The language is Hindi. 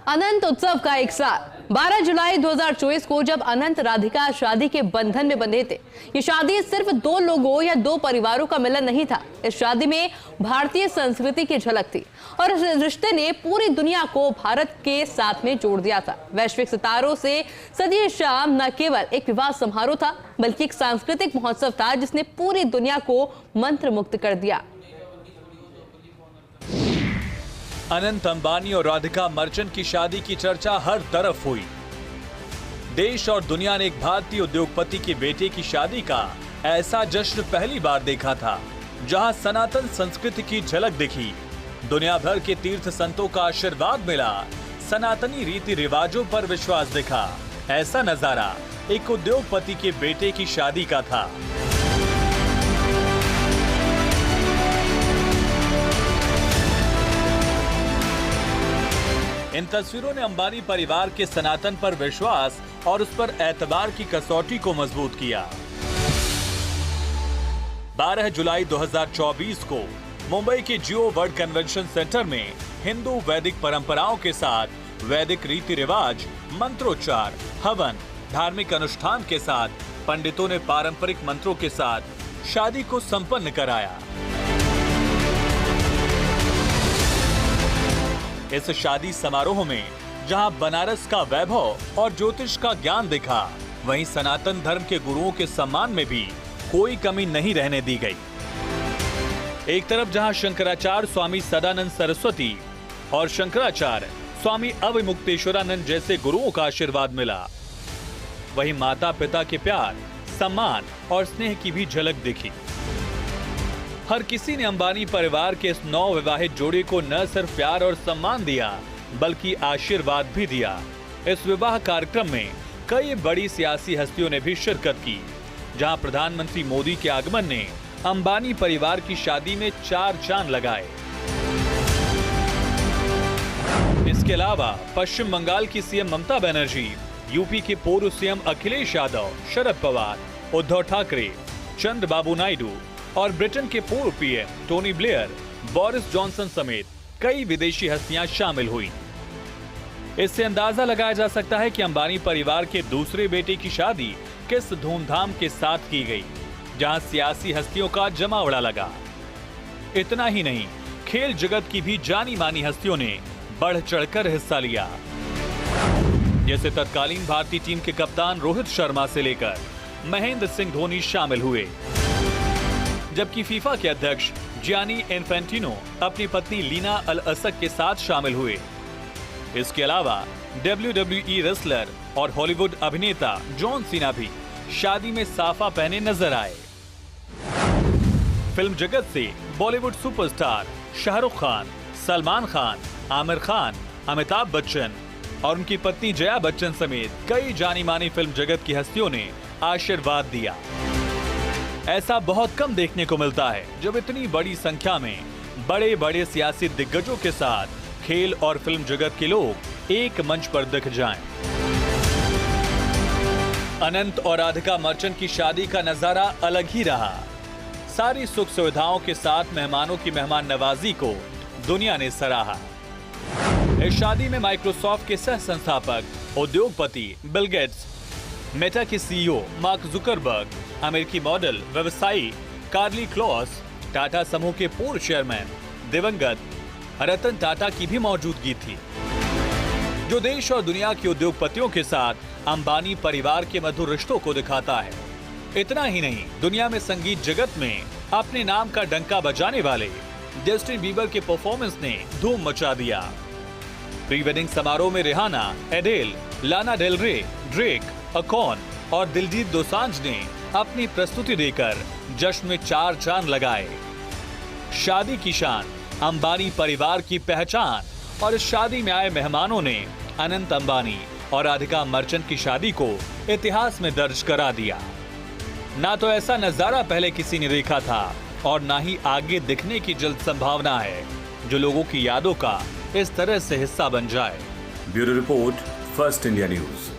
अनंत उत्सव का एक साल 12 जुलाई 2024 को जब अनंत राधिका शादी के बंधन में बंधे थे। ये शादी सिर्फ दो लोगों या दो परिवारों का मिलन नहीं था। इस शादी में भारतीय संस्कृति की झलक थी और इस रिश्ते ने पूरी दुनिया को भारत के साथ में जोड़ दिया था। वैश्विक सितारों से सजी ये शाम न केवल एक विवाह समारोह था, बल्कि एक सांस्कृतिक महोत्सव था जिसने पूरी दुनिया को मंत्रमुग्ध कर दिया। अनंत अंबानी और राधिका मर्चेंट की शादी की चर्चा हर तरफ हुई। देश और दुनिया ने एक भारतीय उद्योगपति के बेटे की शादी का ऐसा जश्न पहली बार देखा था, जहां सनातन संस्कृति की झलक दिखी। दुनिया भर के तीर्थ संतों का आशीर्वाद मिला, सनातनी रीति रिवाजों पर विश्वास दिखा। ऐसा नजारा एक उद्योगपति के बेटे की शादी का था। इन तस्वीरों ने अंबानी परिवार के सनातन पर विश्वास और उस पर एतबार की कसौटी को मजबूत किया। 12 जुलाई 2024 को मुंबई के जियो वर्ल्ड कन्वेंशन सेंटर में हिंदू वैदिक परंपराओं के साथ वैदिक रीति रिवाज, मंत्रोच्चार, हवन, धार्मिक अनुष्ठान के साथ पंडितों ने पारंपरिक मंत्रों के साथ शादी को संपन्न कराया। इस शादी समारोह में जहां बनारस का वैभव और ज्योतिष का ज्ञान दिखा, वहीं सनातन धर्म के गुरुओं के सम्मान में भी कोई कमी नहीं रहने दी गई। एक तरफ जहां शंकराचार्य स्वामी सदानंद सरस्वती और शंकराचार्य स्वामी अविमुक्तेश्वरानंद जैसे गुरुओं का आशीर्वाद मिला, वहीं माता पिता के प्यार, सम्मान और स्नेह की भी झलक दिखी। हर किसी ने अंबानी परिवार के इस नवविवाहित जोड़े को न सिर्फ प्यार और सम्मान दिया, बल्कि आशीर्वाद भी दिया। इस विवाह कार्यक्रम में कई बड़ी सियासी हस्तियों ने भी शिरकत की, जहां प्रधानमंत्री मोदी के आगमन ने अंबानी परिवार की शादी में चार चांद लगाए। इसके अलावा पश्चिम बंगाल की सीएम ममता बनर्जी, यूपी के पूर्व सीएम अखिलेश यादव, शरद पवार, उद्धव ठाकरे, चंद्रबाबू नायडू और ब्रिटेन के पूर्व PM Tony Blair, Boris Johnson समेत कई विदेशी हस्तियां शामिल हुई। इससे अंदाजा लगाया जा सकता है कि अंबानी परिवार के दूसरे बेटे की शादी किस धूमधाम के साथ की गई, जहां सियासी हस्तियों का जमावड़ा लगा। इतना ही नहीं, खेल जगत की भी जानी मानी हस्तियों ने बढ़ चढ़कर हिस्सा लिया। जैसे तत्कालीन भारतीय टीम के कप्तान रोहित शर्मा से लेकर महेंद्र सिंह धोनी शामिल हुए, जबकि फीफा के अध्यक्ष जियानी इन्फेंटिनो अपनी पत्नी लीना अल असक के साथ शामिल हुए। इसके अलावा WWE रेसलर और हॉलीवुड अभिनेता जॉन सीना भी शादी में साफा पहने नजर आए। फिल्म जगत से बॉलीवुड सुपरस्टार शाहरुख खान, सलमान खान, आमिर खान, अमिताभ बच्चन और उनकी पत्नी जया बच्चन समेत कई जानी मानी फिल्म जगत की हस्तियों ने आशीर्वाद दिया। ऐसा बहुत कम देखने को मिलता है जब इतनी बड़ी संख्या में बड़े बड़े सियासी दिग्गजों के साथ खेल और फिल्म जगत के लोग एक मंच पर दिख जाएं। अनंत और राधिका मर्चेंट की शादी का नजारा अलग ही रहा। सारी सुख सुविधाओं के साथ मेहमानों की मेहमान नवाजी को दुनिया ने सराहा। इस शादी में माइक्रोसॉफ्ट के सह संस्थापक उद्योगपति बिल गेट्स, मेटा के सीईओ मार्क जुकरबर्ग, अमेरिकी मॉडल व्यवसायी कार्ली क्लॉस, टाटा समूह के पूर्व चेयरमैन दिवंगत रतन टाटा की भी मौजूदगी थी, जो देश और दुनिया के उद्योगपतियों के साथ अंबानी परिवार के मधुर रिश्तों को दिखाता है। इतना ही नहीं, दुनिया में संगीत जगत में अपने नाम का डंका बजाने वाले जस्टिन बीबर के परफॉर्मेंस ने धूम मचा दिया। प्री वेडिंग समारोह में रिहाना, एडेल, लाना डेल रे, ड्रेक, अकॉन और दिलजीत दोसांझ ने अपनी प्रस्तुति देकर जश्न में चार चांद लगाए। शादी की शान, अंबानी परिवार की पहचान और इस शादी में आए मेहमानों ने अनंत अंबानी और राधिका मर्चेंट की शादी को इतिहास में दर्ज करा दिया। ना तो ऐसा नजारा पहले किसी ने देखा था और ना ही आगे दिखने की जल्द संभावना है, जो लोगों की यादों का इस तरह से हिस्सा बन जाए। Bureau report, first India news.